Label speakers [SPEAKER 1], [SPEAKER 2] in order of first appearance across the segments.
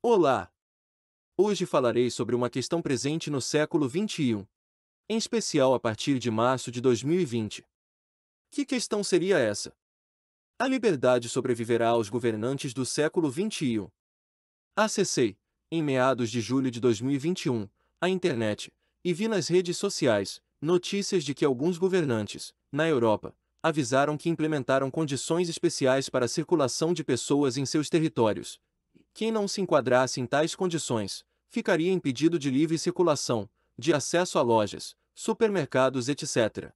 [SPEAKER 1] Olá! Hoje falarei sobre uma questão presente no século XXI, em especial a partir de março de 2020. Que questão seria essa? A liberdade sobreviverá aos governantes do século XXI. Acessei, em meados de julho de 2021, a internet, e vi nas redes sociais notícias de que alguns governantes, na Europa, avisaram que implementaram condições especiais para a circulação de pessoas em seus territórios. Quem não se enquadrasse em tais condições, ficaria impedido de livre circulação, de acesso a lojas, supermercados, etc.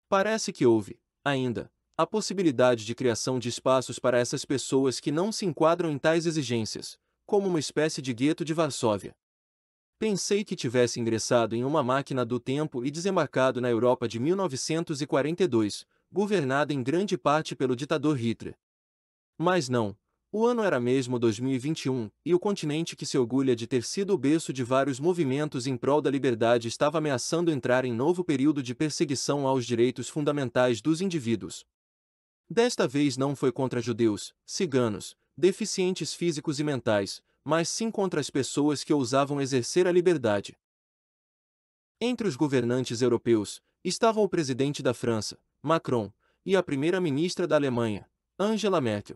[SPEAKER 1] Parece que houve, ainda, a possibilidade de criação de espaços para essas pessoas que não se enquadram em tais exigências, como uma espécie de gueto de Varsóvia. Pensei que tivesse ingressado em uma máquina do tempo e desembarcado na Europa de 1942, governada em grande parte pelo ditador Hitler. Mas não. O ano era mesmo 2021, e o continente que se orgulha de ter sido o berço de vários movimentos em prol da liberdade estava ameaçando entrar em novo período de perseguição aos direitos fundamentais dos indivíduos. Desta vez não foi contra judeus, ciganos, deficientes físicos e mentais, mas sim contra as pessoas que ousavam exercer a liberdade. Entre os governantes europeus, estavam o presidente da França, Macron, e a primeira-ministra da Alemanha, Angela Merkel.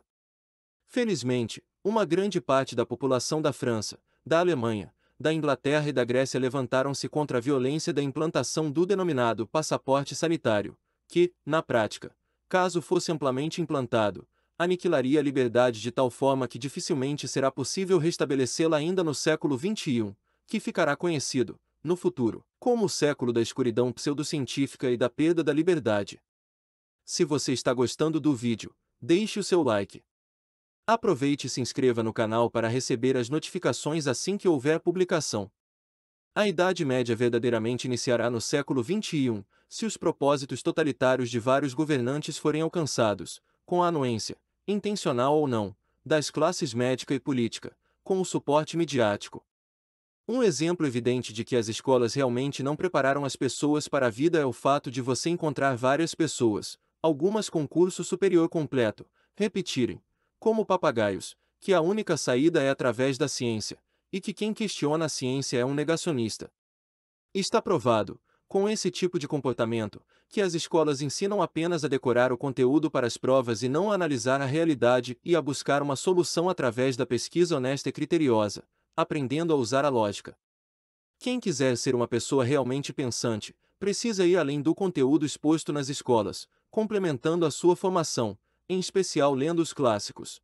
[SPEAKER 1] Felizmente, uma grande parte da população da França, da Alemanha, da Inglaterra e da Grécia levantaram-se contra a violência da implantação do denominado passaporte sanitário, que, na prática, caso fosse amplamente implantado, aniquilaria a liberdade de tal forma que dificilmente será possível restabelecê-la ainda no século XXI, que ficará conhecido, no futuro, como o século da escuridão pseudocientífica e da perda da liberdade. Se você está gostando do vídeo, deixe o seu like. Aproveite e se inscreva no canal para receber as notificações assim que houver publicação. A Idade Média verdadeiramente iniciará no século XXI, se os propósitos totalitários de vários governantes forem alcançados, com a anuência, intencional ou não, das classes médica e política, com o suporte midiático. Um exemplo evidente de que as escolas realmente não prepararam as pessoas para a vida é o fato de você encontrar várias pessoas, algumas com curso superior completo, repetirem, como papagaios, que a única saída é através da ciência, e que quem questiona a ciência é um negacionista. Está provado, com esse tipo de comportamento, que as escolas ensinam apenas a decorar o conteúdo para as provas e não a analisar a realidade e a buscar uma solução através da pesquisa honesta e criteriosa, aprendendo a usar a lógica. Quem quiser ser uma pessoa realmente pensante, precisa ir além do conteúdo exposto nas escolas, complementando a sua formação, em especial lendo os clássicos.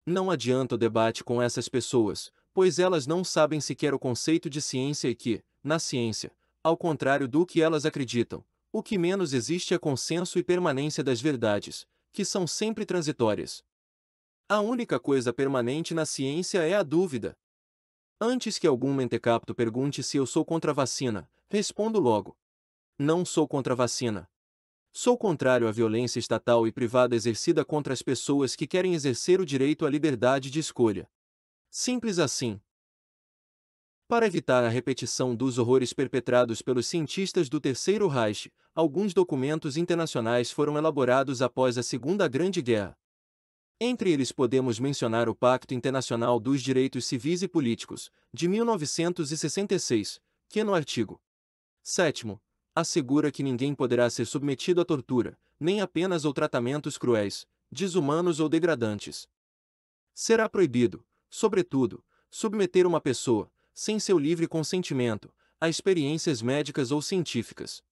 [SPEAKER 1] Não adianta o debate com essas pessoas, pois elas não sabem sequer o conceito de ciência e que, na ciência, ao contrário do que elas acreditam, o que menos existe é consenso e permanência das verdades, que são sempre transitórias. A única coisa permanente na ciência é a dúvida. Antes que algum mentecapto pergunte se eu sou contra a vacina, respondo logo: não sou contra a vacina. Sou contrário à violência estatal e privada exercida contra as pessoas que querem exercer o direito à liberdade de escolha. Simples assim. Para evitar a repetição dos horrores perpetrados pelos cientistas do Terceiro Reich, alguns documentos internacionais foram elaborados após a Segunda Grande Guerra. Entre eles podemos mencionar o Pacto Internacional dos Direitos Civis e Políticos, de 1966, que no artigo 7º, assegura que ninguém poderá ser submetido à tortura, nem a penas ou tratamentos cruéis, desumanos ou degradantes. Será proibido, sobretudo, submeter uma pessoa, sem seu livre consentimento, a experiências médicas ou científicas.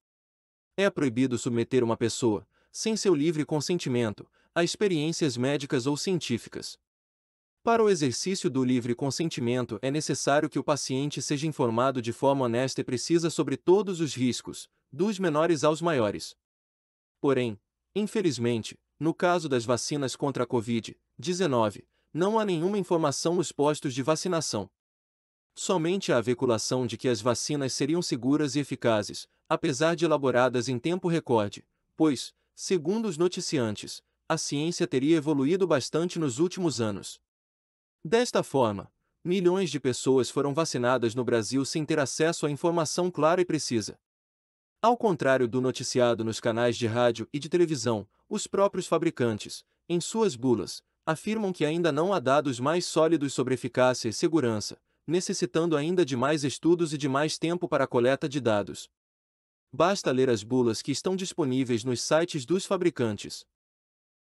[SPEAKER 1] É proibido submeter uma pessoa, sem seu livre consentimento, a experiências médicas ou científicas. Para o exercício do livre consentimento é necessário que o paciente seja informado de forma honesta e precisa sobre todos os riscos, dos menores aos maiores. Porém, infelizmente, no caso das vacinas contra a Covid-19, não há nenhuma informação nos postos de vacinação. Somente a veiculação de que as vacinas seriam seguras e eficazes, apesar de elaboradas em tempo recorde, pois, segundo os noticiantes, a ciência teria evoluído bastante nos últimos anos. Desta forma, milhões de pessoas foram vacinadas no Brasil sem ter acesso à informação clara e precisa. Ao contrário do noticiado nos canais de rádio e de televisão, os próprios fabricantes, em suas bulas, afirmam que ainda não há dados mais sólidos sobre eficácia e segurança, necessitando ainda de mais estudos e de mais tempo para a coleta de dados. Basta ler as bulas que estão disponíveis nos sites dos fabricantes.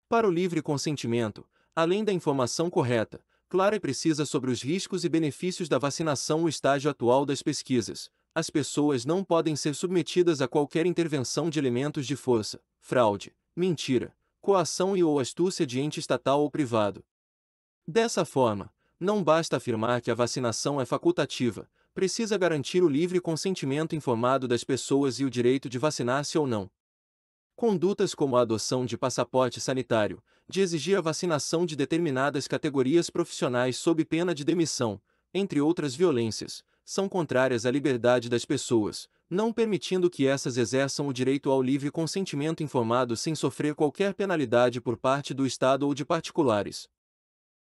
[SPEAKER 1] Para o livre consentimento, além da informação correta, clara e precisa sobre os riscos e benefícios da vacinação no estágio atual das pesquisas, as pessoas não podem ser submetidas a qualquer intervenção de elementos de força, fraude, mentira, coação e/ou astúcia de ente estatal ou privado. Dessa forma, não basta afirmar que a vacinação é facultativa, precisa garantir o livre consentimento informado das pessoas e o direito de vacinar-se ou não. Condutas como a adoção de passaporte sanitário, de exigir a vacinação de determinadas categorias profissionais sob pena de demissão, entre outras violências, são contrárias à liberdade das pessoas, não permitindo que essas exerçam o direito ao livre consentimento informado sem sofrer qualquer penalidade por parte do Estado ou de particulares.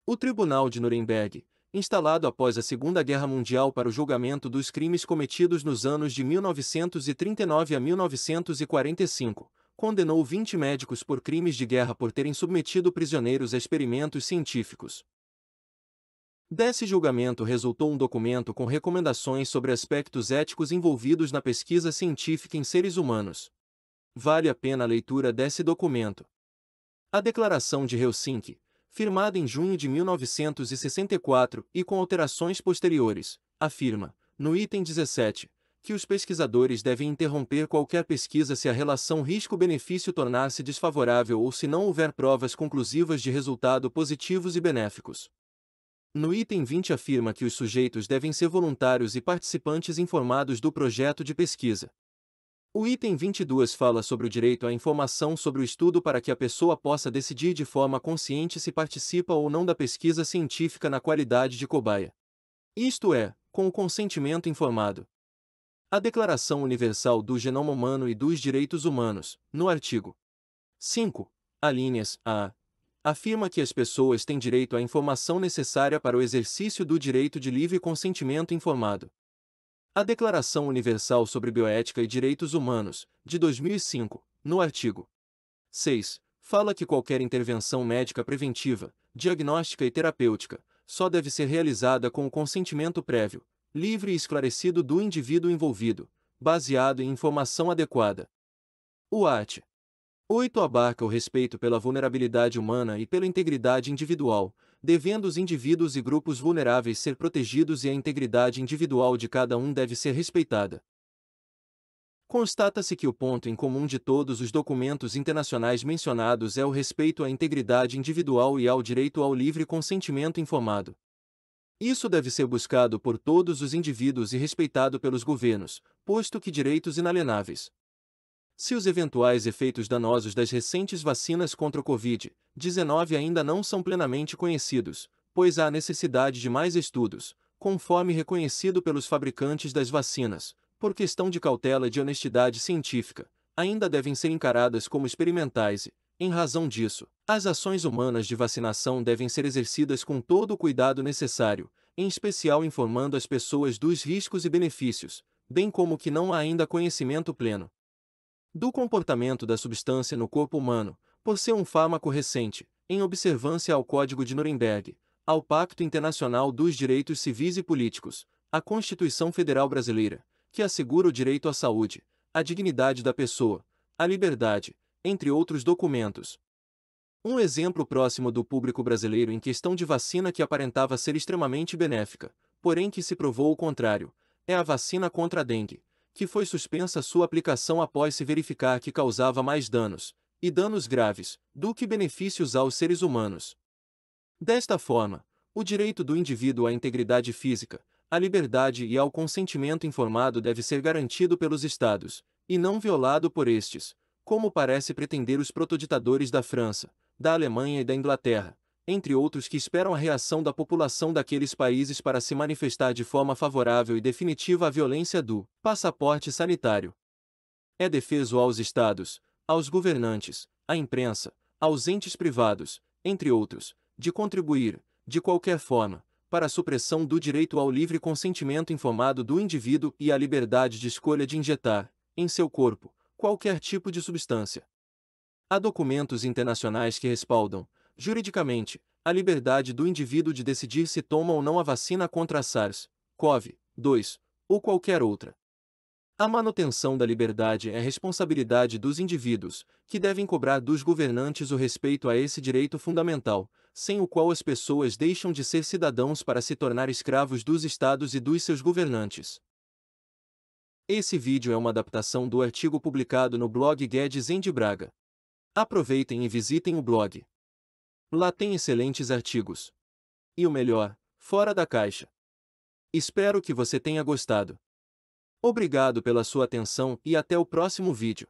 [SPEAKER 1] O Tribunal de Nuremberg, instalado após a Segunda Guerra Mundial para o julgamento dos crimes cometidos nos anos de 1939 a 1945, condenou 20 médicos por crimes de guerra por terem submetido prisioneiros a experimentos científicos. Desse julgamento resultou um documento com recomendações sobre aspectos éticos envolvidos na pesquisa científica em seres humanos. Vale a pena a leitura desse documento. A Declaração de Helsinki, firmada em junho de 1964 e com alterações posteriores, afirma, no item 17, que os pesquisadores devem interromper qualquer pesquisa se a relação risco-benefício tornar-se desfavorável ou se não houver provas conclusivas de resultado positivos e benéficos. No item 20 afirma que os sujeitos devem ser voluntários e participantes informados do projeto de pesquisa. O item 22 fala sobre o direito à informação sobre o estudo para que a pessoa possa decidir de forma consciente se participa ou não da pesquisa científica na qualidade de cobaia. Isto é, com o consentimento informado. A Declaração Universal do Genoma Humano e dos Direitos Humanos, no artigo 5, alíneas A, afirma que as pessoas têm direito à informação necessária para o exercício do direito de livre consentimento informado. A Declaração Universal sobre Bioética e Direitos Humanos, de 2005, no artigo 6, fala que qualquer intervenção médica preventiva, diagnóstica e terapêutica, só deve ser realizada com o consentimento prévio, livre e esclarecido do indivíduo envolvido, baseado em informação adequada. O art. 8 abarca o respeito pela vulnerabilidade humana e pela integridade individual, devendo os indivíduos e grupos vulneráveis ser protegidos e a integridade individual de cada um deve ser respeitada. Constata-se que o ponto em comum de todos os documentos internacionais mencionados é o respeito à integridade individual e ao direito ao livre consentimento informado. Isso deve ser buscado por todos os indivíduos e respeitado pelos governos, posto que direitos inalienáveis. Se os eventuais efeitos danosos das recentes vacinas contra o Covid-19 ainda não são plenamente conhecidos, pois há necessidade de mais estudos, conforme reconhecido pelos fabricantes das vacinas, por questão de cautela e de honestidade científica, ainda devem ser encaradas como experimentais e, em razão disso, as ações humanas de vacinação devem ser exercidas com todo o cuidado necessário, em especial informando as pessoas dos riscos e benefícios, bem como que não há ainda conhecimento pleno do comportamento da substância no corpo humano, por ser um fármaco recente, em observância ao Código de Nuremberg, ao Pacto Internacional dos Direitos Civis e Políticos, à Constituição Federal Brasileira, que assegura o direito à saúde, à dignidade da pessoa, à liberdade, entre outros documentos. Um exemplo próximo do público brasileiro em questão de vacina que aparentava ser extremamente benéfica, porém que se provou o contrário, é a vacina contra a dengue, que foi suspensa sua aplicação após se verificar que causava mais danos, e danos graves, do que benefícios aos seres humanos. Desta forma, o direito do indivíduo à integridade física, à liberdade e ao consentimento informado deve ser garantido pelos Estados, e não violado por estes, como parece pretender os protoditadores da França, da Alemanha e da Inglaterra, entre outros que esperam a reação da população daqueles países para se manifestar de forma favorável e definitiva à violência do passaporte sanitário. É defeso aos Estados, aos governantes, à imprensa, aos entes privados, entre outros, de contribuir, de qualquer forma, para a supressão do direito ao livre consentimento informado do indivíduo e à liberdade de escolha de injetar, em seu corpo, qualquer tipo de substância. Há documentos internacionais que respaldam, juridicamente, a liberdade do indivíduo de decidir se toma ou não a vacina contra a SARS-CoV-2 ou qualquer outra. A manutenção da liberdade é responsabilidade dos indivíduos, que devem cobrar dos governantes o respeito a esse direito fundamental, sem o qual as pessoas deixam de ser cidadãos para se tornar escravos dos estados e dos seus governantes. Esse vídeo é uma adaptação do artigo publicado no blog Guedes de Braga. Aproveitem e visitem o blog. Lá tem excelentes artigos. E o melhor, fora da caixa. Espero que você tenha gostado. Obrigado pela sua atenção e até o próximo vídeo.